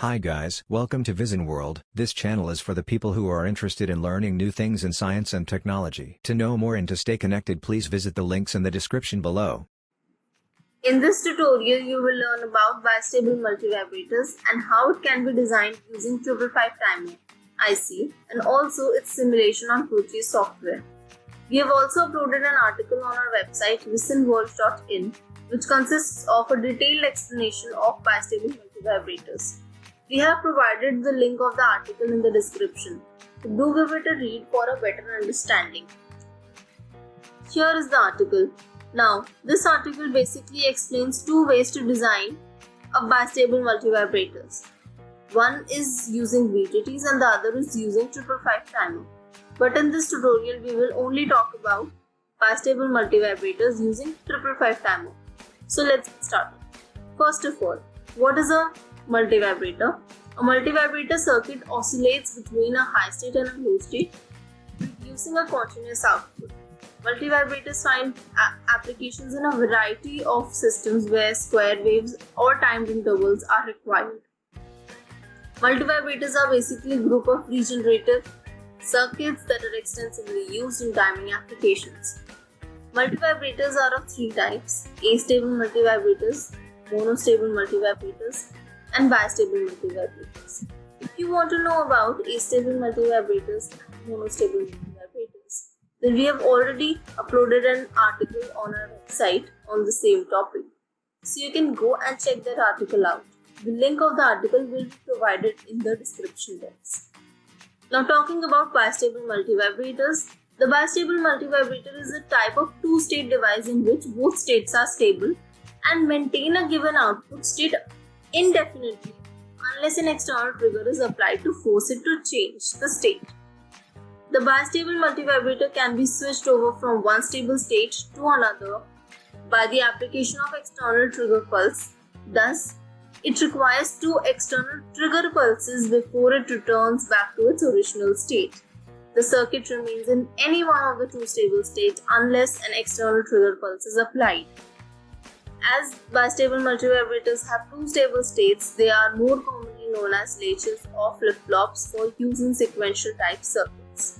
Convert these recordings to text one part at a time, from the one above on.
Hi guys, welcome to Vision World. This channel is for the people who are interested in learning new things in science and technology. To know more and to stay connected, please visit the links in the description below. In this tutorial, you will learn about bistable multivibrators and how it can be designed using 555 timer IC and also its simulation on Proteus software. We have also uploaded an article on our website visionworld.in which consists of a detailed explanation of bistable multivibrators. We have provided the link of the article in the description. So do give it a read for a better understanding. Here is the article. Now, this article basically explains two ways to design a bistable multivibrators. One is using VTTs and the other is using 555 timer. But in this tutorial, we will only talk about bistable multivibrators using 555 timer. So let's get started. First of all, what is a multivibrator? A multivibrator circuit oscillates between a high state and a low state, producing a continuous output. Multivibrators find applications in a variety of systems where square waves or timed intervals are required. Multivibrators are basically a group of regenerative circuits that are extensively used in timing applications. Multivibrators are of three types: astable multivibrators, monostable multivibrators, and bistable multivibrators. If you want to know about astable multivibrators and monostable multivibrators, then we have already uploaded an article on our website on the same topic. So you can go and check that article out. The link of the article will be provided in the description box. Now talking about bistable multivibrators, the bistable multivibrator is a type of two-state device in which both states are stable and maintain a given output state indefinitely unless an external trigger is applied to force it to change the state. The bistable multivibrator can be switched over from one stable state to another by the application of external trigger pulse. Thus, it requires two external trigger pulses before it returns back to its original state. The circuit remains in any one of the two stable states unless an external trigger pulse is applied. As bistable multivibrators have two stable states, they are more commonly known as latches or flip-flops for use in sequential type circuits.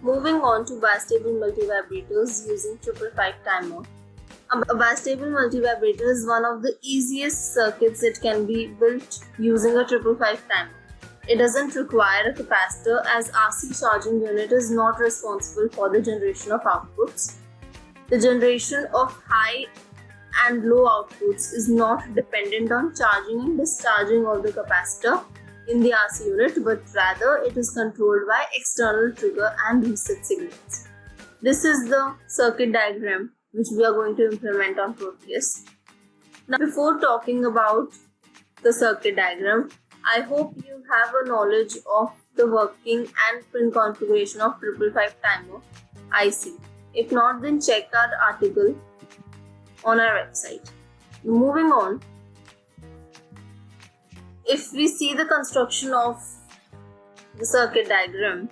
Moving on to bistable multivibrators using 555 timer. A bistable multivibrator is one of the easiest circuits that can be built using a 555 timer. It doesn't require a capacitor as RC charging unit is not responsible for the generation of outputs. The generation of high and low outputs is not dependent on charging and discharging of the capacitor in the RC unit, but rather it is controlled by external trigger and reset signals. This is the circuit diagram which we are going to implement on Proteus. Now, before talking about the circuit diagram, I hope you have a knowledge of the working and pin configuration of 555 timer IC. If not, then check our article on our website. Moving on, if we see the construction of the circuit diagram,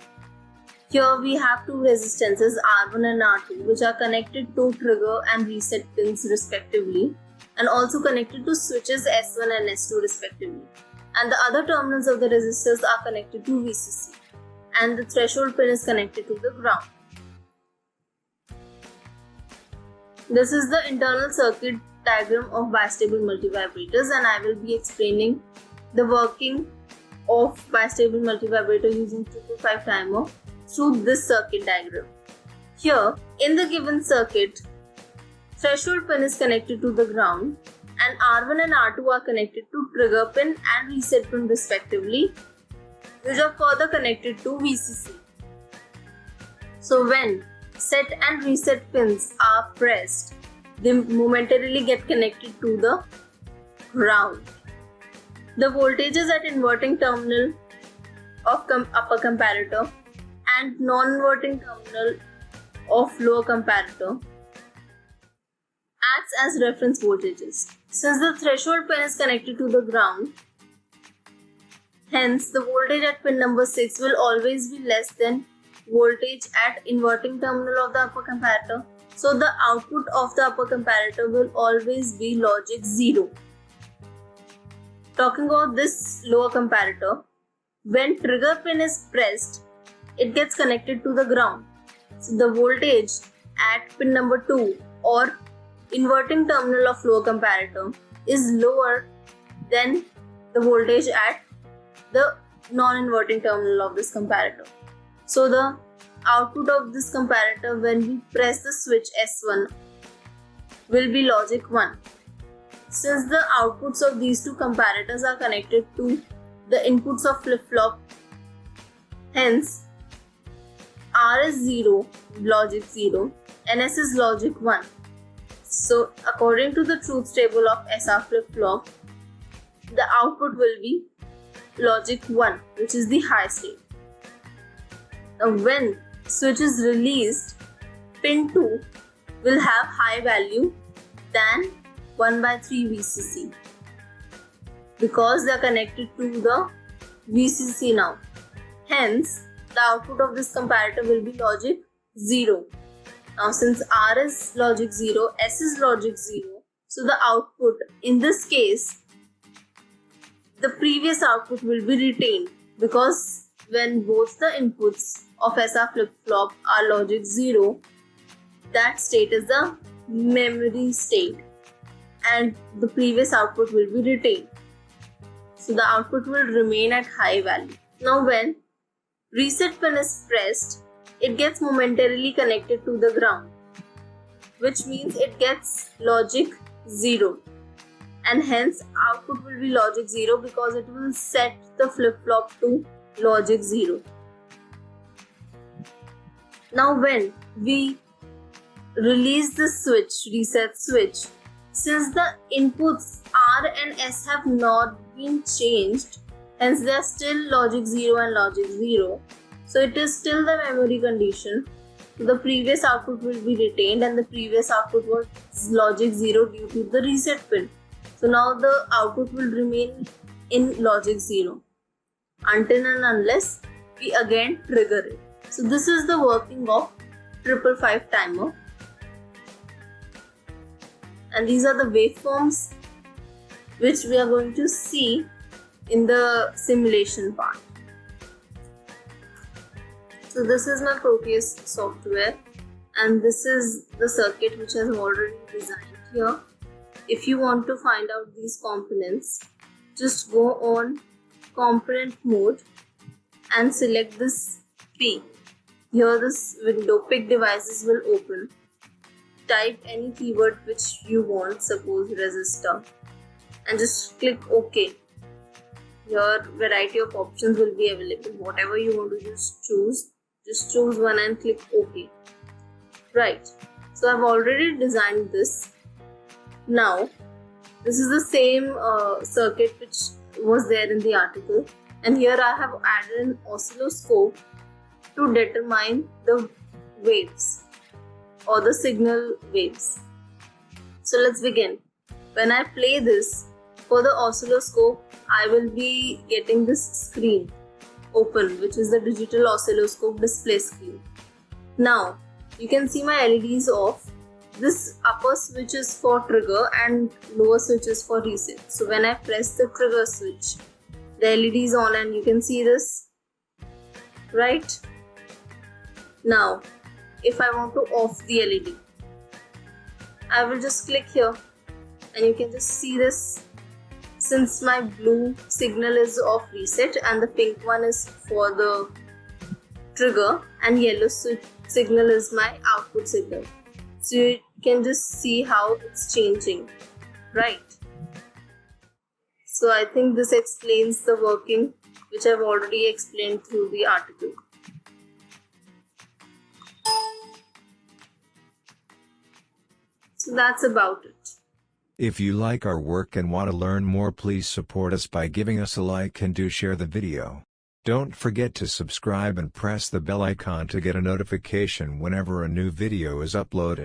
here we have two resistances R1 and R2 which are connected to trigger and reset pins respectively and also connected to switches S1 and S2 respectively. And the other terminals of the resistors are connected to VCC and the threshold pin is connected to the ground. This is the internal circuit diagram of bistable multivibrators and I will be explaining the working of bistable multivibrator using 555 timer through this circuit diagram. Here, in the given circuit, threshold pin is connected to the ground and R1 and R2 are connected to trigger pin and reset pin respectively, which are further connected to VCC. So when set and reset pins are pressed, they momentarily get connected to the ground. The voltages at inverting terminal of upper comparator and non-inverting terminal of lower comparator acts as reference voltages. Since the threshold pin is connected to the ground, hence the voltage at pin number 6 will always be less than voltage at inverting terminal of the upper comparator So the output of the upper comparator will always be logic 0. Talking about this lower comparator, when trigger pin is pressed, it gets connected to the ground. So the voltage at pin number 2 or inverting terminal of lower comparator is lower than the voltage at the non-inverting terminal of this comparator. So the output of this comparator when we press the switch S1 will be logic 1. Since the outputs of these two comparators are connected to the inputs of flip-flop, hence R is 0, logic 0, and S is logic 1. So according to the truth table of SR flip-flop, the output will be logic 1, which is the high state. Now when switch is released, pin 2 will have high value than 1/3 VCC because they are connected to the VCC now. Hence, the output of this comparator will be logic 0. Now since R is logic 0, S is logic 0, so the output in this case, the previous output will be retained because when both the inputs of SR flip-flop are logic 0, that state is the memory state and the previous output will be retained. So the output will remain at high value. Now when reset pin is pressed, it gets momentarily connected to the ground, which means it gets logic 0. And hence output will be logic 0 because it will set the flip-flop to logic 0. Now when we release the switch, reset switch, since the inputs R and S have not been changed, hence they are still logic 0 and logic 0. So it is still the memory condition. The previous output will be retained and the previous output was logic 0 due to the reset pin. So now the output will remain in logic 0 until and unless we again trigger it. So this is the working of 555 timer. And these are the waveforms which we are going to see in the simulation part. So this is my Proteus software and this is the circuit which I have already designed here. If you want to find out these components, just go on component mode and select this P. Here this window pick devices will open. Type any keyword which you want, suppose resistor, and just click OK. Your variety of options will be available. Whatever you want to just choose one and click OK. Right, so I've already designed this. Now this is the same circuit which was there in the article, and here I have added an oscilloscope to determine the waves or the signal waves. So let's begin. When I play this, for the oscilloscope, I will be getting this screen open, which is the digital oscilloscope display screen. Now you can see my LEDs off. This upper switch is for trigger and lower switch is for reset. So when I press the trigger switch, the LED is on and you can see this, right? Now if I want to off the LED, I will just click here and you can just see this. Since my blue signal is of reset and the pink one is for the trigger and yellow signal is my output signal. So you can just see how it's changing, right? So I think this explains the working which I've already explained through the article. So that's about it. If you like our work and want to learn more, please support us by giving us a like and do share the video. Don't forget to subscribe and press the bell icon to get a notification whenever a new video is uploaded.